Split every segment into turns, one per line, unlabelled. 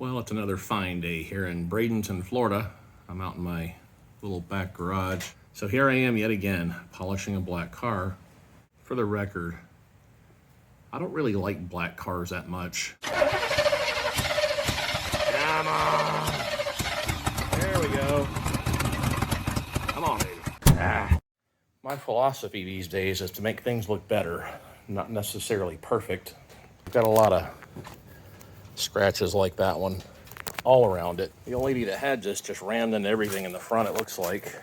Well, it's another fine day here in Bradenton, Florida. I'm out in my little back garage. So here I am yet again, polishing a black car. For the record, I don't really like black cars that much. Come on. There we go. Come on, baby. My philosophy these days is to make things look better, not necessarily perfect. I've got a lot of scratches like that one all around it. The old lady that had this just rammed into everything in the front, it looks like.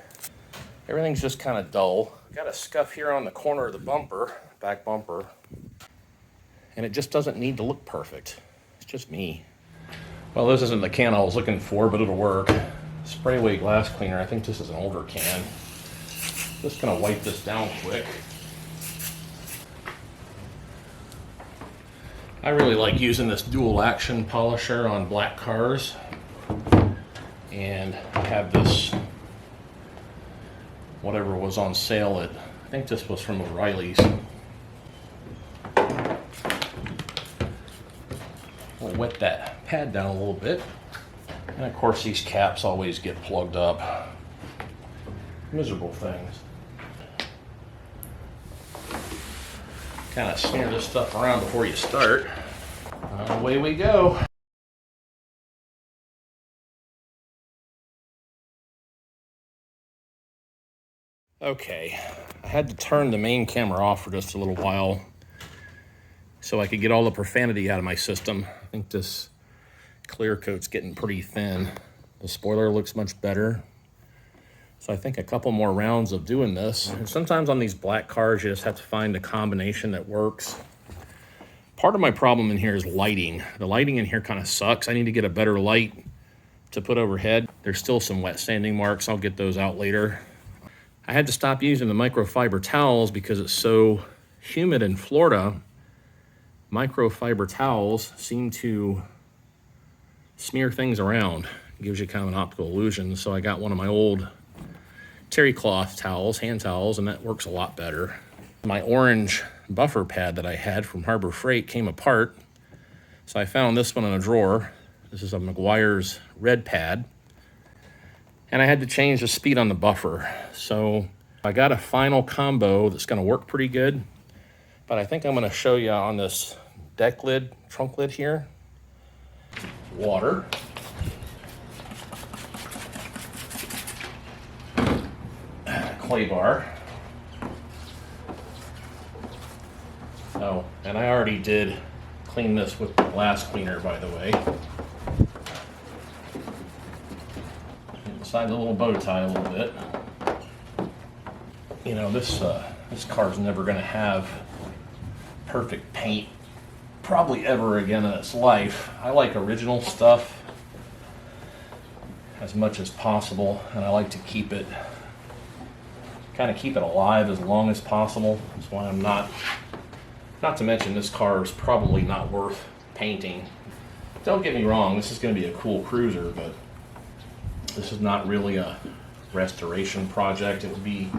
Everything's just kind of dull. Got a scuff here on the corner of the bumper, back bumper, and it just doesn't need to look perfect. It's just me. Well, this isn't the can I was looking for, but it'll work. Spray away glass cleaner. I think this is an older can. Just gonna wipe this down quick. I really like using this dual action polisher on black cars, and I have this, whatever was on sale at, I think this was from O'Reilly's. We'll wet that pad down a little bit, and of course these caps always get plugged up. Miserable things. Kind of smear this stuff around before you start. Away we go. Okay, I had to turn the main camera off for just a little while so I could get all the profanity out of my system. I think this clear coat's getting pretty thin. The spoiler looks much better. So I think a couple more rounds of doing this. And sometimes on these black cars, you just have to find a combination that works. Part of my problem in here is lighting. The lighting in here kind of sucks. I need to get a better light to put overhead. There's still some wet sanding marks. I'll get those out later. I had to stop using the microfiber towels because it's so humid in Florida. Microfiber towels seem to smear things around. It gives you kind of an optical illusion. So I got one of my old terry cloth towels, hand towels, and that works a lot better. My orange buffer pad that I had from Harbor Freight came apart, so I found this one in a drawer. This is a Meguiar's red pad, and I had to change the speed on the buffer. So I got a final combo that's going to work pretty good, but I think I'm going to show you on this deck lid, trunk lid here. Water. Clay bar. Oh, and I already did clean this with the glass cleaner, by the way. Inside the little bow tie a little bit. You know, this car's never going to have perfect paint, probably ever again in its life. I like original stuff as much as possible, and I like to keep it alive as long as possible. That's why I'm not to mention this car is probably not worth painting. Don't get me wrong, this is going to be a cool cruiser, but this is not really a restoration project. It would be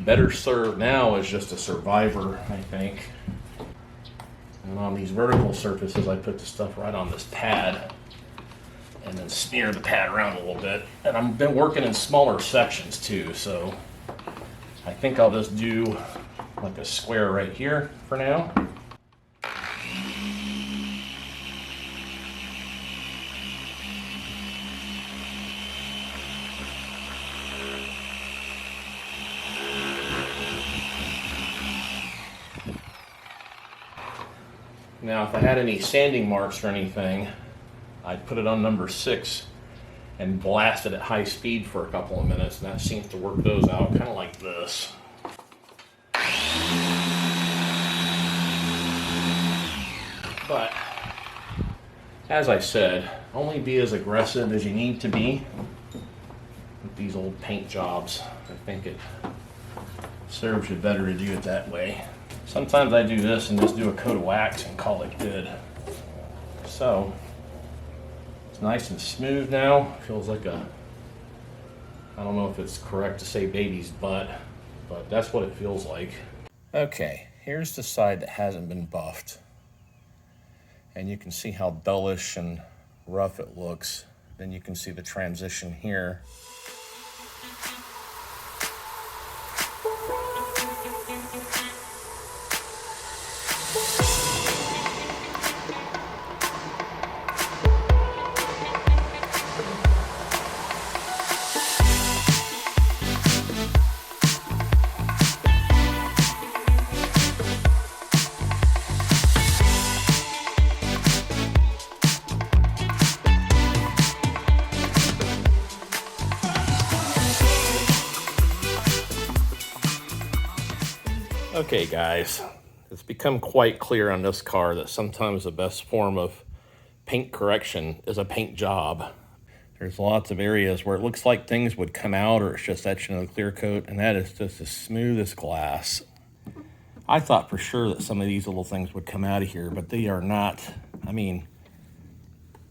better served now as just a survivor, I think. And on these vertical surfaces, I put the stuff right on this pad and then smear the pad around a little bit. And I've been working in smaller sections too, so I think I'll just do like a square right here for now. Now, if I had any sanding marks or anything, I'd put it on number 6 and blast it at high speed for a couple of minutes, and that seems to work those out, kind of like this. But, as I said, only be as aggressive as you need to be with these old paint jobs. I think it serves you better to do it that way. Sometimes I do this and just do a coat of wax and call it good. So, it's nice and smooth now. Feels like a, I don't know if it's correct to say baby's butt, but that's what it feels like. Okay, here's the side that hasn't been buffed. And you can see how dullish and rough it looks. Then you can see the transition here. Okay guys, it's become quite clear on this car that sometimes the best form of paint correction is a paint job. There's lots of areas where it looks like things would come out or it's just etching with a clear coat, and that is just as smooth as glass. I thought for sure that some of these little things would come out of here, but they are not. I mean,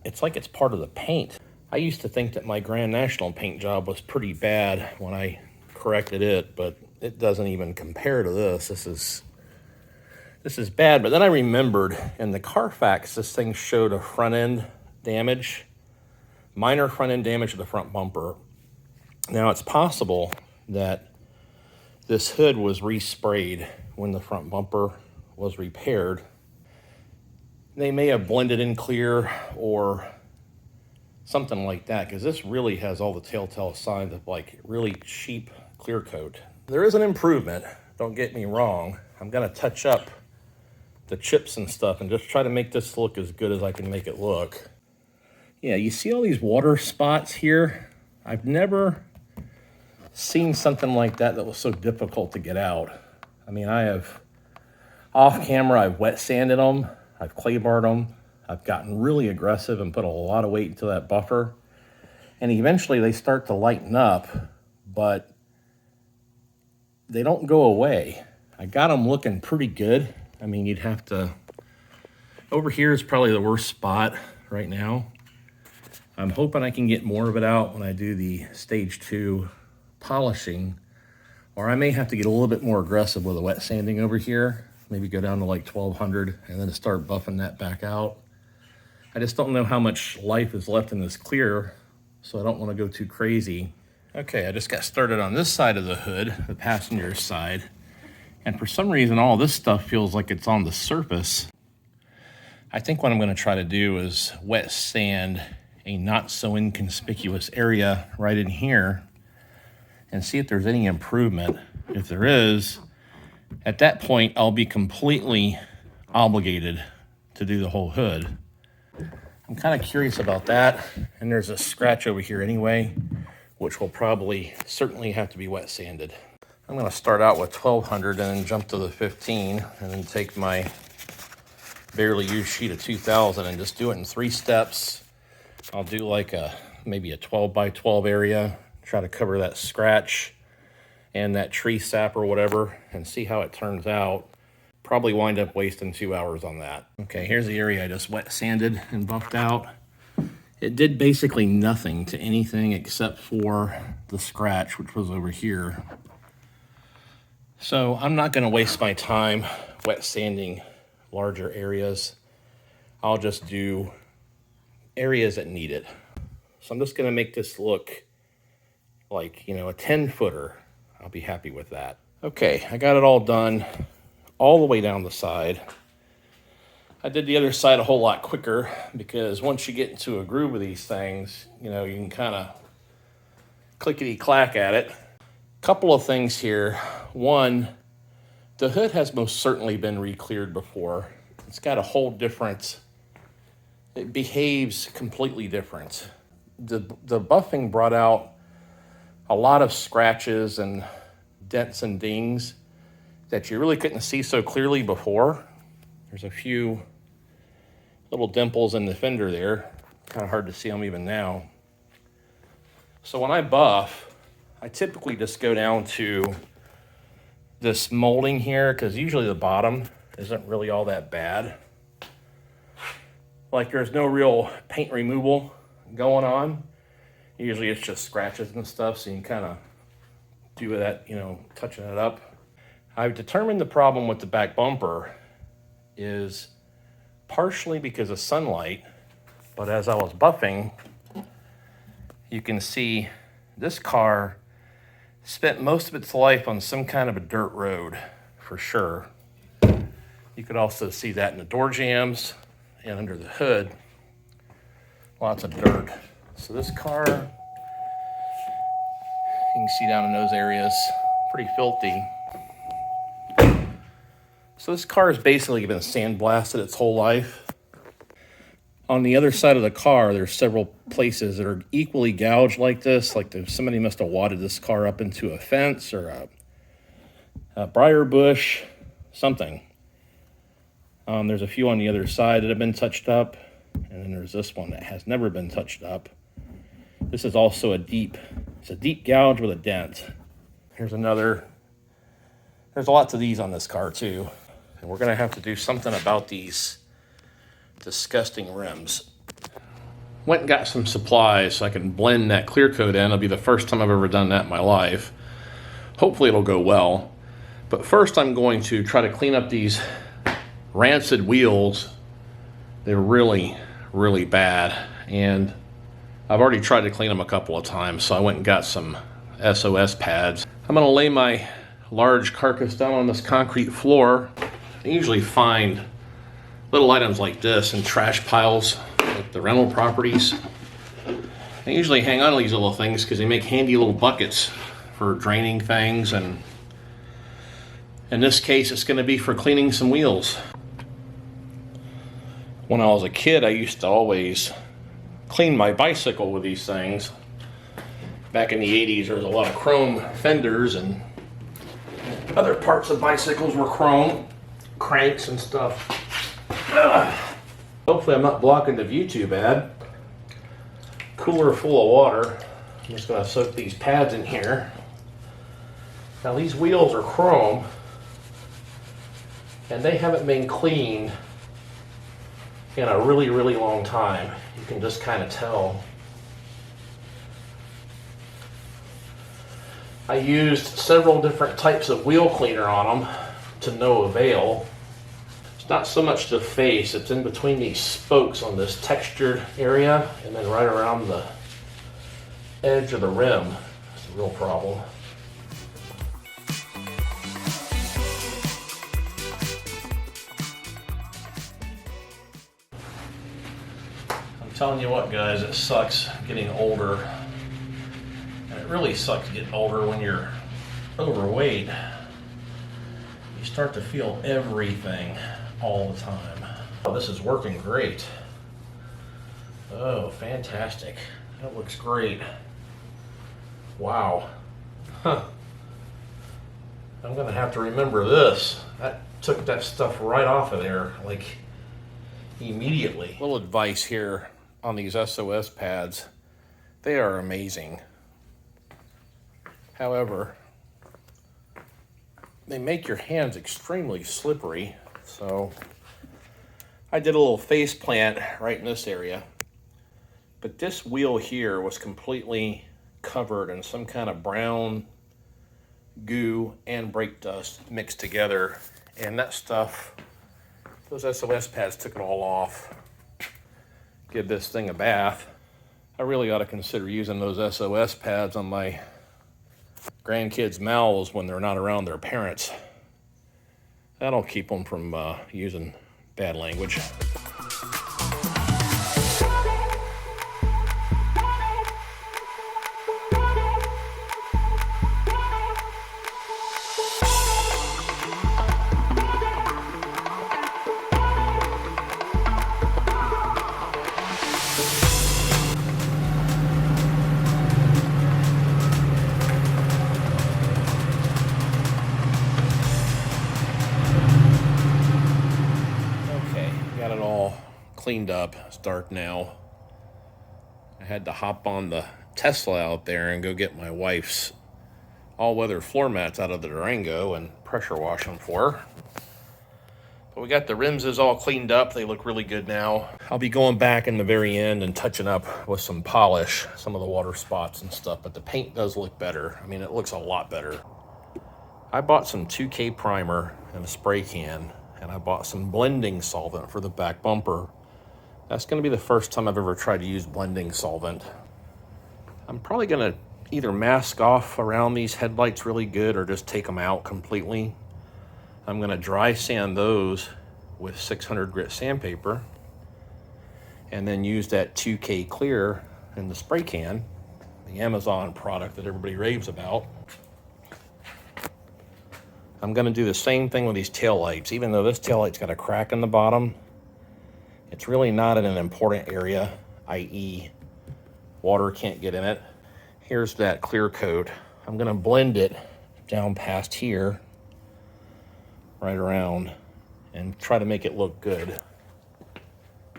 it's like it's part of the paint. I used to think that my Grand National paint job was pretty bad when I corrected it, but it doesn't even compare to this. This is bad. But then I remembered in the Carfax, this thing showed a front end damage, minor front end damage to the front bumper. Now it's possible that this hood was resprayed when the front bumper was repaired. They may have blended in clear or something like that, because this really has all the telltale signs of like really cheap clear coat. There is an improvement, don't get me wrong. I'm gonna touch up the chips and stuff and just try to make this look as good as I can make it look. Yeah, you see all these water spots here? I've never seen something like that was so difficult to get out. I mean, I have, off camera, I've wet sanded them, I've clay barred them, I've gotten really aggressive and put a lot of weight into that buffer. And eventually they start to lighten up, but they don't go away. I got them looking pretty good. I mean, you'd have to, over here is probably the worst spot right now. I'm hoping I can get more of it out when I do the stage 2 polishing, or I may have to get a little bit more aggressive with the wet sanding over here. Maybe go down to like 1200 and then start buffing that back out. I just don't know how much life is left in this clear, so I don't want to go too crazy. Okay, I just got started on this side of the hood, the passenger side, and for some reason all this stuff feels like it's on the surface. I think what I'm going to try to do is wet sand a not so inconspicuous area right in here and see if there's any improvement. If there is, at that point I'll be completely obligated to do the whole hood. I'm kind of curious about that, and there's a scratch over here anyway, which will probably certainly have to be wet sanded. I'm going to start out with 1200 and then jump to the 15 and then take my barely used sheet of 2000 and just do it in 3 steps. I'll do like maybe a 12 by 12 area, try to cover that scratch and that tree sap or whatever and see how it turns out. Probably wind up wasting 2 hours on that. Okay, here's the area I just wet sanded and buffed out. It did basically nothing to anything except for the scratch, which was over here. So I'm not going to waste my time wet sanding larger areas. I'll just do areas that need it. So I'm just going to make this look like, you know, a 10-footer. I'll be happy with that. Okay, I got it all done all the way down the side. I did the other side a whole lot quicker because once you get into a groove with these things, you know, you can kind of clickety-clack at it. Couple of things here. One, the hood has most certainly been re-cleared before. It's got a whole different, it behaves completely different. The buffing brought out a lot of scratches and dents and dings that you really couldn't see so clearly before. There's a few little dimples in the fender there. Kind of hard to see them even now. So when I buff, I typically just go down to this molding here because usually the bottom isn't really all that bad. Like there's no real paint removal going on. Usually it's just scratches and stuff, so you can kind of do that, you know, touching it up. I've determined the problem with the back bumper is partially because of sunlight. But as I was buffing, you can see this car spent most of its life on some kind of a dirt road, for sure. You could also see that in the door jambs and under the hood. Lots of dirt. So this car, you can see down in those areas, pretty filthy. So this car has basically been sandblasted its whole life. On the other side of the car, there's several places that are equally gouged like this, like somebody must have wadded this car up into a fence or a briar bush, something. There's a few on the other side that have been touched up, and then there's this one that has never been touched up. This is also a deep gouge with a dent. Here's another. There's lots of these on this car too, and we're gonna have to do something about these disgusting rims. Went and got some supplies so I can blend that clear coat in. It'll be the first time I've ever done that in my life. Hopefully it'll go well. But first I'm going to try to clean up these rancid wheels. They're really, really bad. And I've already tried to clean them a couple of times, so I went and got some SOS pads. I'm gonna lay my large carcass down on this concrete floor. I usually find little items like this in trash piles at the rental properties. I usually hang on to these little things because they make handy little buckets for draining things, and in this case it's going to be for cleaning some wheels. When I was a kid, I used to always clean my bicycle with these things. Back in the 80s, there was a lot of chrome fenders, and other parts of bicycles were chrome, cranks and stuff. Hopefully I'm not blocking the view too bad. Cooler full of water. I'm just going to soak these pads in here. Now these wheels are chrome, and they haven't been cleaned in a really, really long time. You can just kind of tell. I used several different types of wheel cleaner on them to no avail. Not so much the face, it's in between these spokes on this textured area and then right around the edge of the rim. It's a real problem. I'm telling you what, guys, it sucks getting older. And it really sucks getting older when you're overweight. You start to feel everything all the time. Oh, this is working great. Oh, fantastic. That looks great. Wow. Huh. I'm gonna have to remember this. That took that stuff right off of there, like, immediately. Little advice here on these SOS pads. They are amazing. However, they make your hands extremely slippery. So I did a little face plant right in this area, but this wheel here was completely covered in some kind of brown goo and brake dust mixed together, and that stuff, those SOS pads took it all off. Give this thing a bath. I really ought to consider using those SOS pads on my grandkids' mouths when they're not around their parents. That'll keep them from using bad language. Cleaned up. It's dark now. I had to hop on the Tesla out there and go get my wife's all-weather floor mats out of the Durango and pressure wash them for her. But we got the rims all cleaned up. They look really good now. I'll be going back in the very end and touching up with some polish, some of the water spots and stuff, but the paint does look better. I mean, it looks a lot better. I bought some 2K primer and a spray can, and I bought some blending solvent for the back bumper. That's going to be the first time I've ever tried to use blending solvent. I'm probably going to either mask off around these headlights really good or just take them out completely. I'm going to dry sand those with 600 grit sandpaper and then use that 2K clear in the spray can, the Amazon product that everybody raves about. I'm going to do the same thing with these taillights. Even though this taillight's got a crack in the bottom, it's really not in an important area, i.e. water can't get in it. Here's that clear coat. I'm going to blend it down past here, right around, and try to make it look good.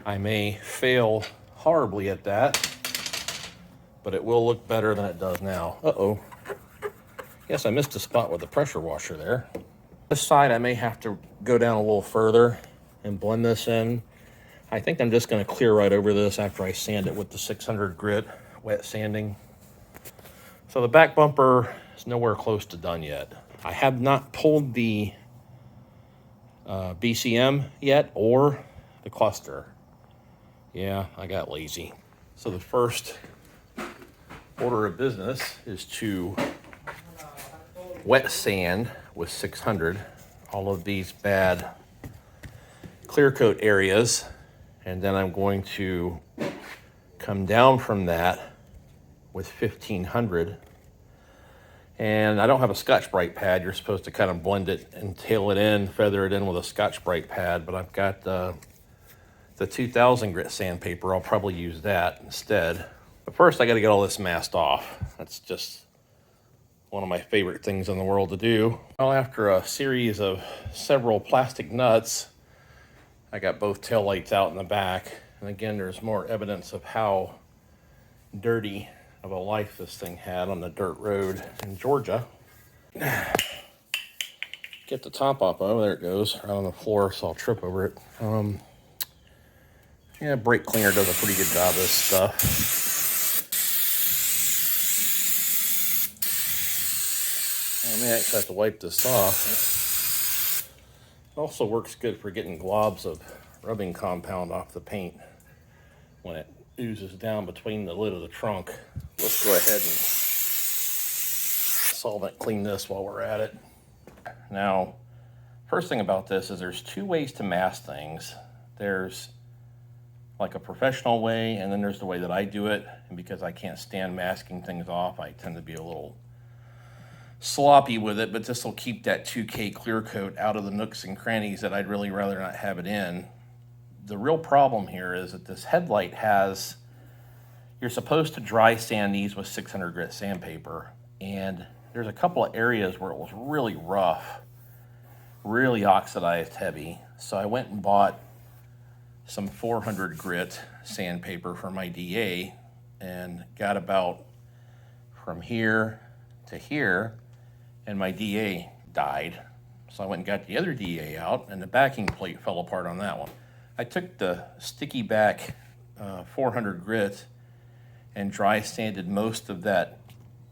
I may fail horribly at that, but it will look better than it does now. Uh-oh. Yes, I missed a spot with the pressure washer there. This side I may have to go down a little further and blend this in. I think I'm just going to clear right over this after I sand it with the 600 grit wet sanding. So the back bumper is nowhere close to done yet. I have not pulled the BCM yet or the cluster. Yeah, I got lazy. So the first order of business is to wet sand with 600 all of these bad clear coat areas, and then I'm going to come down from that with 1500. And I don't have a Scotch-Brite pad. You're supposed to kind of blend it and tail it in, feather it in with a Scotch-Brite pad, but I've got the 2000 grit sandpaper. I'll probably use that instead. But first I got to get all this masked off. That's just one of my favorite things in the world to do. Well, after a series of several plastic nuts, I got both taillights out in the back. And again, there's more evidence of how dirty of a life this thing had on the dirt road in Georgia. Get the top off. Oh, there it goes, right on the floor, so I'll trip over it. Yeah, brake cleaner does a pretty good job of this stuff. I may actually have to wipe this off. It also works good for getting globs of rubbing compound off the paint when it oozes down between the lid of the trunk. Let's go ahead and solvent clean this while we're at it. Now, first thing about this is there's two ways to mask things. There's like a professional way, and then there's the way that I do it. And because I can't stand masking things off, I tend to be a little sloppy with it, but this will keep that 2K clear coat out of the nooks and crannies that I'd really rather not have it in. The real problem here is that this headlight has, you're supposed to dry sand these with 600 grit sandpaper, and there's a couple of areas where it was really rough, really oxidized heavy. So I went and bought some 400 grit sandpaper for my DA and got about from here to here, and my DA died. So I went and got the other DA out, and the backing plate fell apart on that one. I took the sticky back 400 grit and dry sanded most of that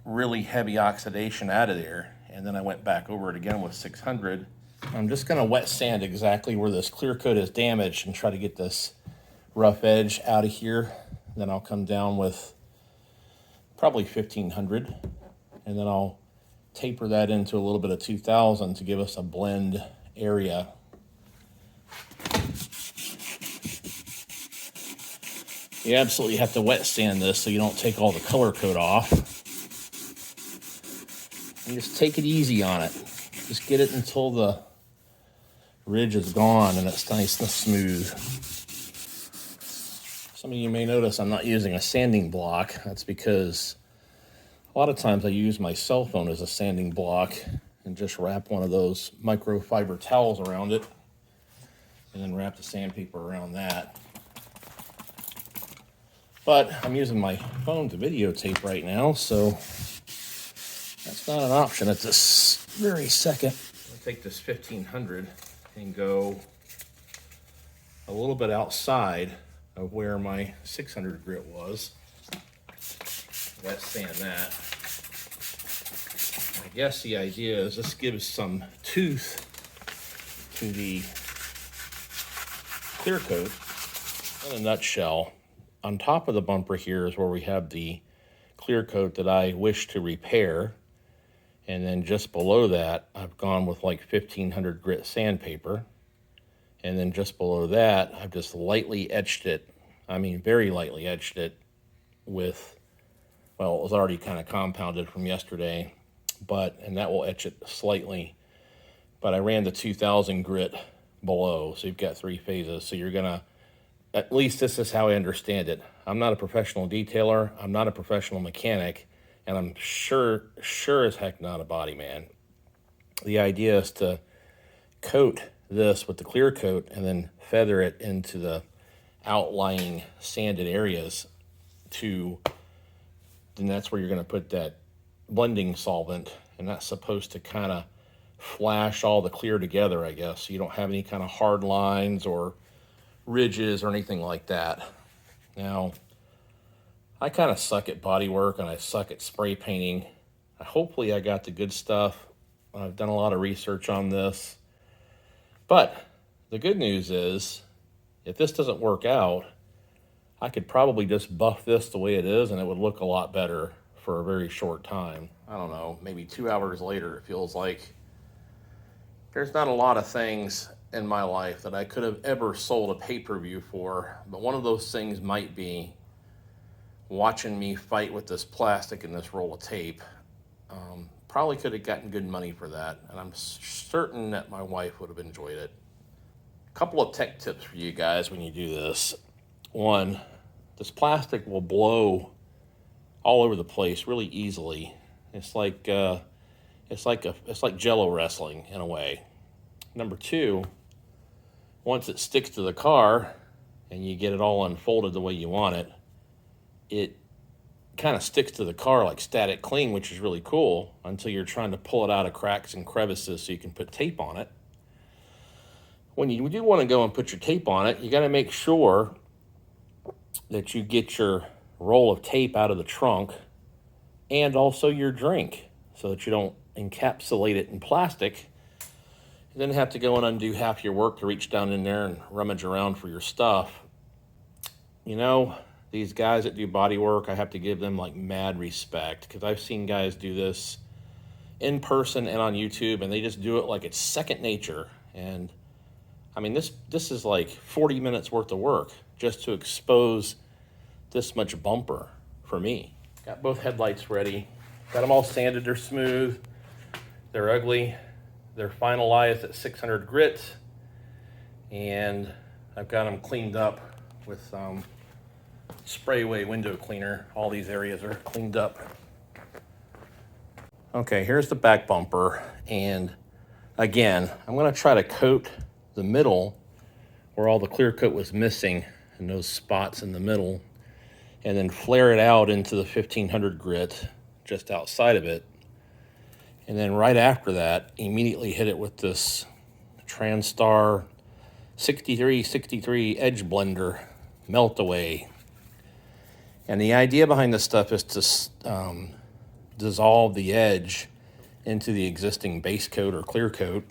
really heavy oxidation out of there, and then I went back over it again with 600. I'm just going to wet sand exactly where this clear coat is damaged and try to get this rough edge out of here. Then I'll come down with probably 1500, and then I'll taper that into a little bit of 2000 to give us a blend area. You absolutely have to wet sand this so you don't take all the color coat off. And just take it easy on it. Just get it until the ridge is gone and it's nice and smooth. Some of you may notice I'm not using a sanding block. That's because a lot of times I use my cell phone as a sanding block and just wrap one of those microfiber towels around it and then wrap the sandpaper around that. But I'm using my phone to videotape right now, so that's not an option at this very second. I'll take this 1500 and go a little bit outside of where my 600 grit was. Wet sand that. I guess the idea is this gives some tooth to the clear coat, In a nutshell, on top of the bumper here is where we have the clear coat that I wish to repair. And then just below that, I've gone with like 1500 grit sandpaper. And then just below that, I've just lightly etched it. I mean, very lightly etched it with, well, it was already kind of compounded from yesterday, and that will etch it slightly. But I ran the 2000 grit below, so you've got 3 phases. So you're gonna, at least this is how I understand it. I'm not a professional detailer, I'm not a professional mechanic, and I'm sure as heck not a body man. The idea is to coat this with the clear coat and then feather it into the outlying sanded areas then that's where you're going to put that blending solvent, and that's supposed to kind of flash all the clear together, I guess, so you don't have any kind of hard lines or ridges or anything like that. Now, I kind of suck at body work and I suck at spray painting. Hopefully I got the good stuff. I've done a lot of research on this. But the good news is, if this doesn't work out, I could probably just buff this the way it is and it would look a lot better for a very short time. I don't know, maybe 2 hours later, it feels like. There's not a lot of things in my life that I could have ever sold a pay-per-view for, but one of those things might be watching me fight with this plastic and this roll of tape. Probably could have gotten good money for that, and I'm certain that my wife would have enjoyed it. A couple of tech tips for you guys when you do this. One, this plastic will blow all over the place really easily. It's like Jello wrestling in a way. Number two, once it sticks to the car and you get it all unfolded the way you want it, it kind of sticks to the car like static cling, which is really cool until you're trying to pull it out of cracks and crevices so you can put tape on it. When you do want to go and put your tape on it, you got to make sure that you get your roll of tape out of the trunk and also your drink so that you don't encapsulate it in plastic. You then have to go and undo half your work to reach down in there and rummage around for your stuff. You know, these guys that do body work, I have to give them like mad respect, because I've seen guys do this in person and on YouTube, and they just do it like it's second nature. And I mean, this is like 40 minutes worth of work just to expose this much bumper for me. Got both headlights ready. Got them all sanded, they're smooth. They're ugly. They're finalized at 600 grit. And I've got them cleaned up with spray away window cleaner. All these areas are cleaned up. Okay, here's the back bumper. And again, I'm gonna try to coat the middle where all the clear coat was missing and those spots in the middle, and then flare it out into the 1500 grit just outside of it. And then right after that, immediately hit it with this TranStar 6363 Edge Blender Melt Away. And the idea behind this stuff is to dissolve the edge into the existing base coat or clear coat.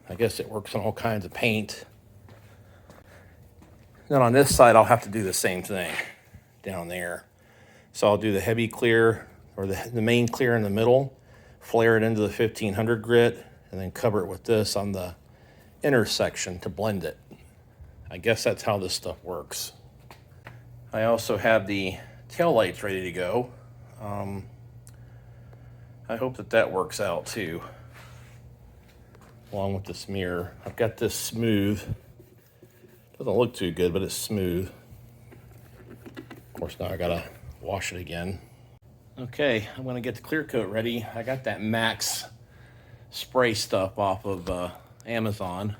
I guess it works on all kinds of paint. Then on this side, I'll have to do the same thing down there. So I'll do the heavy clear, or the main clear in the middle, flare it into the 1500 grit, and then cover it with this on the intersection to blend it. I guess that's how this stuff works. I also have the taillights ready to go. I hope that works out too, along with this mirror. I've got this smooth. Doesn't look too good, but it's smooth. Of course, now I gotta wash it again. Okay, I'm gonna get the clear coat ready. I got that Max spray stuff off of Amazon.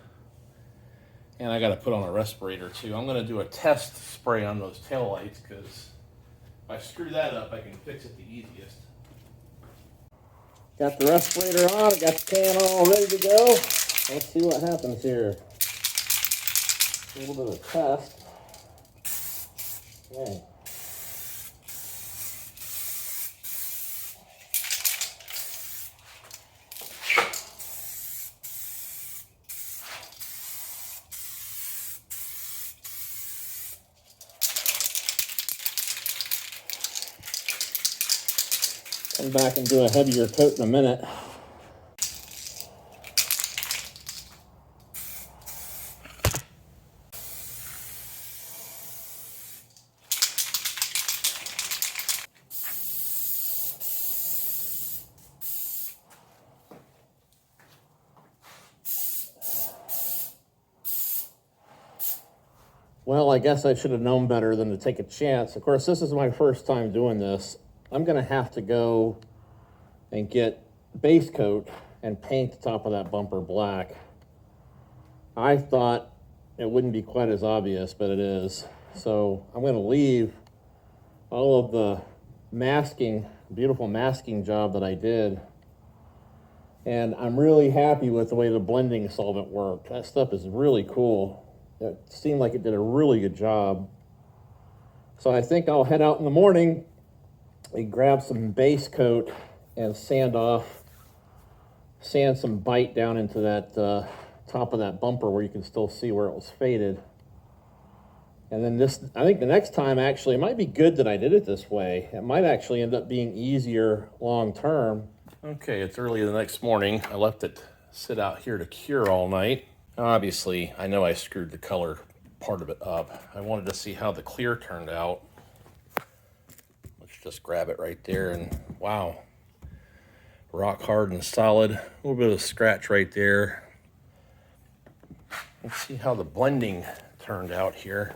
And I gotta put on a respirator too. I'm gonna do a test spray on those taillights, because if I screw that up, I can fix it the easiest. Got the respirator on, got the can all ready to go. Let's see what happens here. A little bit of a test. Okay. Come back and do a heavier coat in a minute. Well, I guess I should have known better than to take a chance. Of course, this is my first time doing this. I'm gonna have to go and get base coat and paint the top of that bumper black. I thought it wouldn't be quite as obvious, but it is. So I'm gonna leave all of the masking, beautiful masking job that I did. And I'm really happy with the way the blending solvent worked. That stuff is really cool. It seemed like it did a really good job. So I think I'll head out in the morning and grab some base coat and sand some bite down into that top of that bumper where you can still see where it was faded. And then I think the next time actually, it might be good that I did it this way. It might actually end up being easier long term. Okay, it's early the next morning. I left it sit out here to cure all night. Obviously, I know I screwed the color part of it up. I wanted to see how the clear turned out. Let's just grab it right there, and wow. Rock hard and solid. A little bit of a scratch right there. Let's see how the blending turned out here.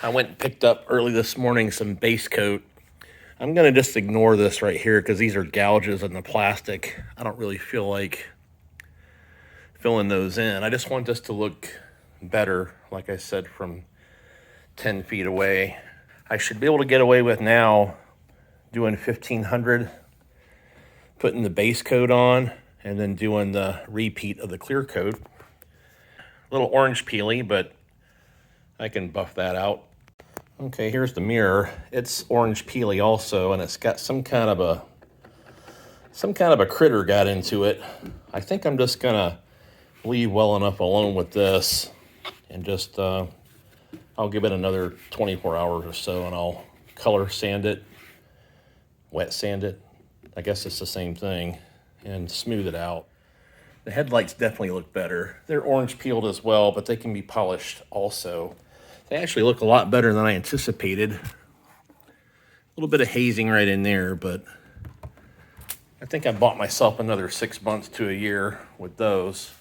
I went and picked up early this morning some base coat. I'm gonna just ignore this right here because these are gouges in the plastic. I don't really feel like filling those in. I just want this to look better, like I said, from 10 feet away. I should be able to get away with now doing 1500, putting the base coat on, and then doing the repeat of the clear coat. A little orange peely, but I can buff that out. Okay, here's the mirror. It's orange peely also, and it's got some kind of a critter got into it. I think I'm just gonna leave well enough alone with this, and just I'll give it another 24 hours or so, and I'll color sand it, wet sand it. I guess it's the same thing, and smooth it out. The headlights definitely look better. They're orange peeled as well, but they can be polished also. They actually look a lot better than I anticipated. A little bit of hazing right in there, but I think I bought myself another 6 months to a year with those.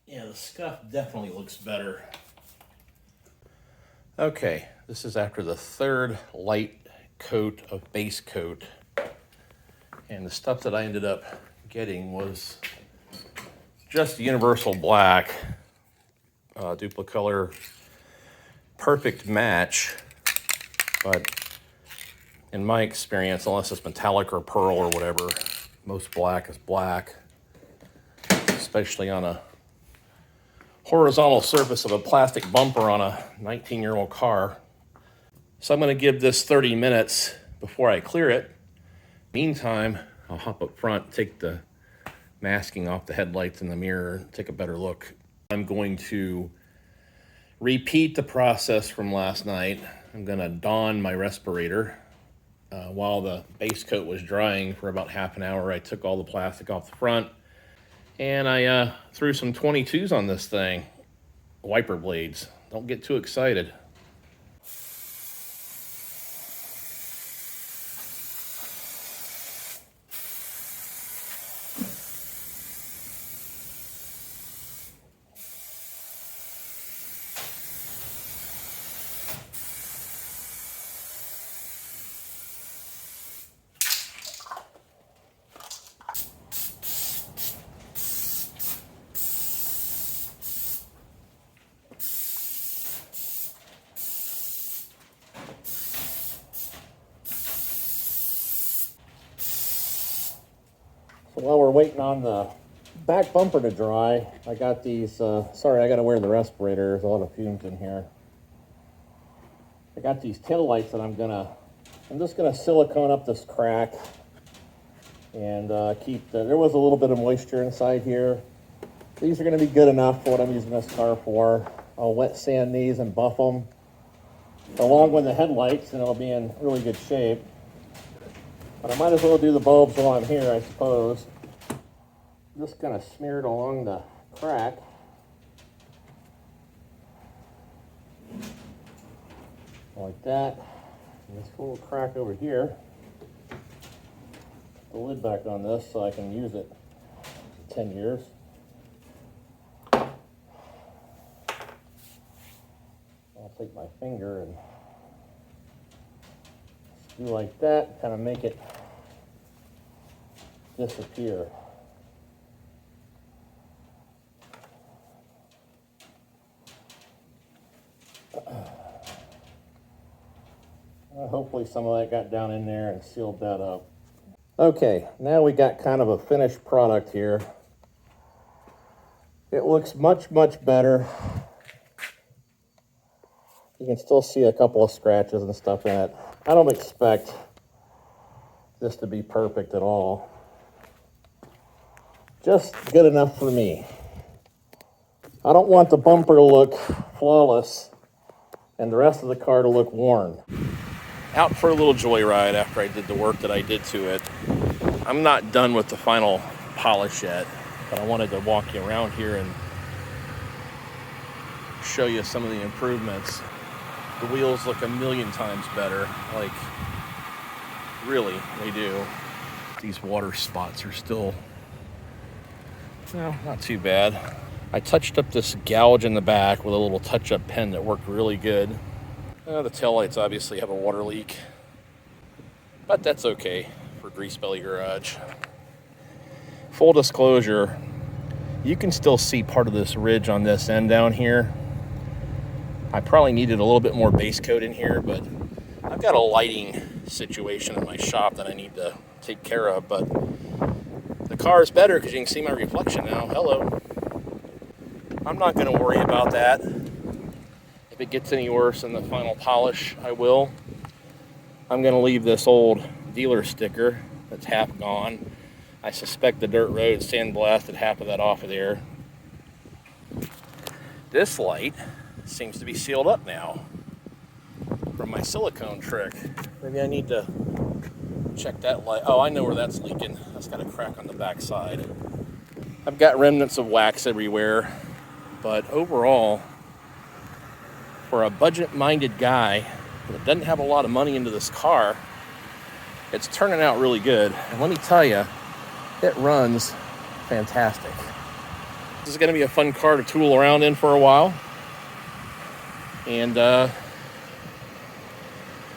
Yeah, the scuff definitely looks better. Okay, this is after the third light coat of base coat. And the stuff that I ended up getting was just universal black, Duplicolor perfect match. But in my experience, unless it's metallic or pearl or whatever, most black is black, especially on a horizontal surface of a plastic bumper on a 19-year-old car. So I'm going to give this 30 minutes before I clear it. Meantime, I'll hop up front, take the masking off the headlights and the mirror, take a better look. I'm going to repeat the process from last night. I'm going to don my respirator. While the base coat was drying for about half an hour, I took all the plastic off the front, and I threw some 22s on this thing, wiper blades. Don't get too excited. So while we're waiting on the back bumper to dry, I got these, sorry, I gotta wear the respirator. There's a lot of fumes in here. I got these tail lights that I'm gonna I'm just going to silicone up this crack and there was a little bit of moisture inside here. These are going to be good enough for what I'm using this car for. I'll wet sand these and buff them along with the headlights, and it'll be in really good shape. But I might as well do the bulbs while I'm here, I suppose. I'm just going to smear it along the crack. Like that. And this little crack over here. Put the lid back on this so I can use it for 10 years. I'll take my finger and do like that, kind of make it disappear. Hopefully some of that got down in there and sealed that up. Okay, now we got kind of a finished product here. It looks much, much better. You can still see a couple of scratches and stuff in it. I don't expect this to be perfect at all. Just good enough for me. I don't want the bumper to look flawless and the rest of the car to look worn. Out for a little joyride after I did the work that I did to it. I'm not done with the final polish yet, but I wanted to walk you around here and show you some of the improvements. The wheels look a million times better, like really, they do. These water spots are still, no, not too bad. I touched up this gouge in the back with a little touch-up pen that worked really good. The taillights obviously have a water leak, but that's okay for Grease Belly Garage. Full disclosure, you can still see part of this ridge on this end down here. I probably needed a little bit more base coat in here, but I've got a lighting situation in my shop that I need to take care of, but the car is better because you can see my reflection now. Hello. I'm not going to worry about that. If it gets any worse in the final polish, I will. I'm going to leave this old dealer sticker that's half gone. I suspect the dirt road sandblasted half of that off of there. This light seems to be sealed up now from my silicone trick. Maybe I need to check that light. Oh, I know where that's leaking. That's got a crack on the back side. I've got remnants of wax everywhere, but overall, for a budget-minded guy that doesn't have a lot of money into this car, it's turning out really good. And let me tell you, it runs fantastic. This is going to be a fun car to tool around in for a while. And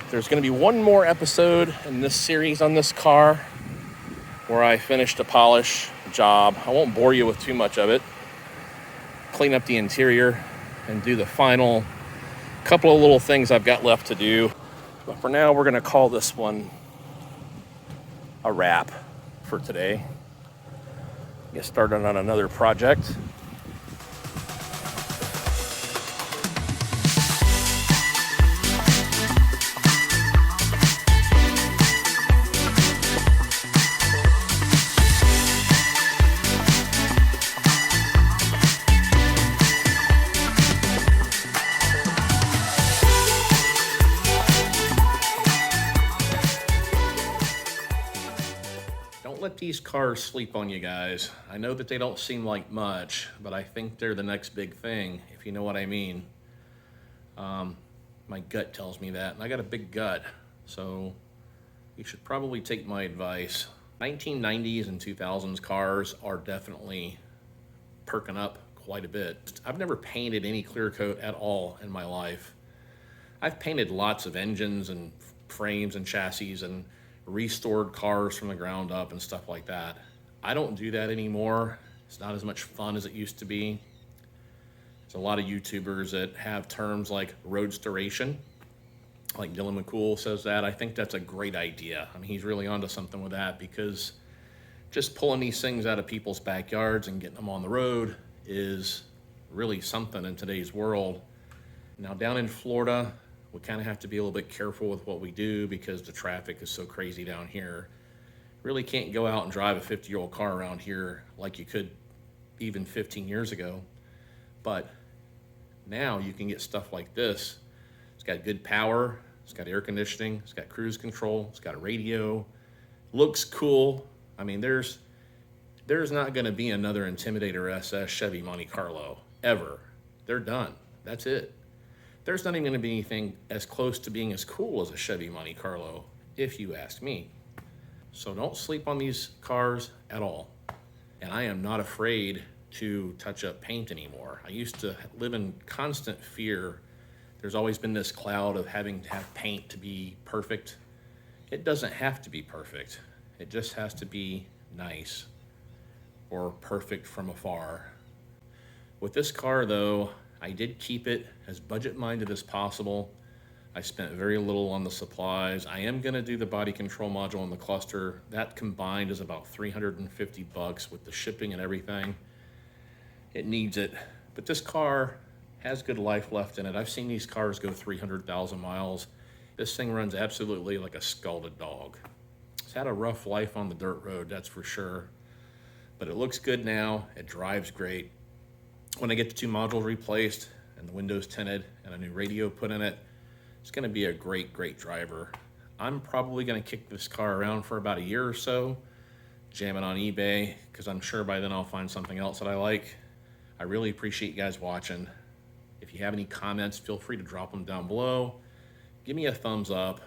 there's going to be one more episode in this series on this car where I finish the polish job. I won't bore you with too much of it. Clean up the interior and do the final couple of little things I've got left to do. But for now, we're going to call this one a wrap for today. Get started on another project. Let these cars sleep on you guys. I know that they don't seem like much, but I think they're the next big thing, if you know what I mean. My gut tells me that, and I got a big gut, so you should probably take my advice. 1990s and 2000s cars are definitely perking up quite a bit. I've never painted any clear coat at all in my life. I've painted lots of engines and frames and chassis and restored cars from the ground up and stuff like that. I don't do that anymore. It's not as much fun as it used to be. There's a lot of YouTubers that have terms like roadstoration, like Dylan McCool says that. I think that's a great idea. I mean, he's really onto something with that, because just pulling these things out of people's backyards and getting them on the road is really something in today's world. Now down in Florida, We kind of have to be a little bit careful with what we do because the traffic is so crazy down here. Really can't go out and drive a 50-year-old car around here like you could even 15 years ago. But now you can get stuff like this. It's got good power, it's got air conditioning, it's got cruise control, it's got a radio, looks cool. I mean, there's not gonna be another Intimidator SS Chevy Monte Carlo, ever. They're done, that's it. There's not even gonna be anything as close to being as cool as a Chevy Monte Carlo, if you ask me. So don't sleep on these cars at all. And I am not afraid to touch up paint anymore. I used to live in constant fear. There's always been this cloud of having to have paint to be perfect. It doesn't have to be perfect. It just has to be nice or perfect from afar. With this car though, I did keep it as budget-minded as possible. I spent very little on the supplies. I am gonna do the body control module and the cluster. That combined is about 350 bucks with the shipping and everything. It needs it, but this car has good life left in it. I've seen these cars go 300,000 miles. This thing runs absolutely like a scalded dog. It's had a rough life on the dirt road, that's for sure. But it looks good now, it drives great. When I get the 2 modules replaced and the windows tinted and a new radio put in it, it's gonna be a great, great driver. I'm probably gonna kick this car around for about a year or so, jam it on eBay, because I'm sure by then I'll find something else that I like. I really appreciate you guys watching. If you have any comments, feel free to drop them down below. Give me a thumbs up.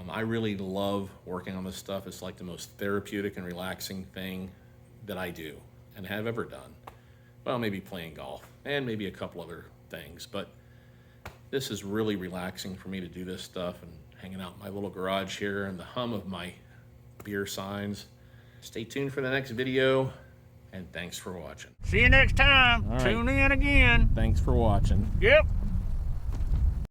I really love working on this stuff. It's like the most therapeutic and relaxing thing that I do and have ever done. Well, maybe playing golf and maybe a couple other things, but this is really relaxing for me to do this stuff and hanging out in my little garage here and the hum of my beer signs. Stay tuned for the next video, and thanks for watching.
See you next time.
All right.
Tune in again.
Thanks for watching.
Yep.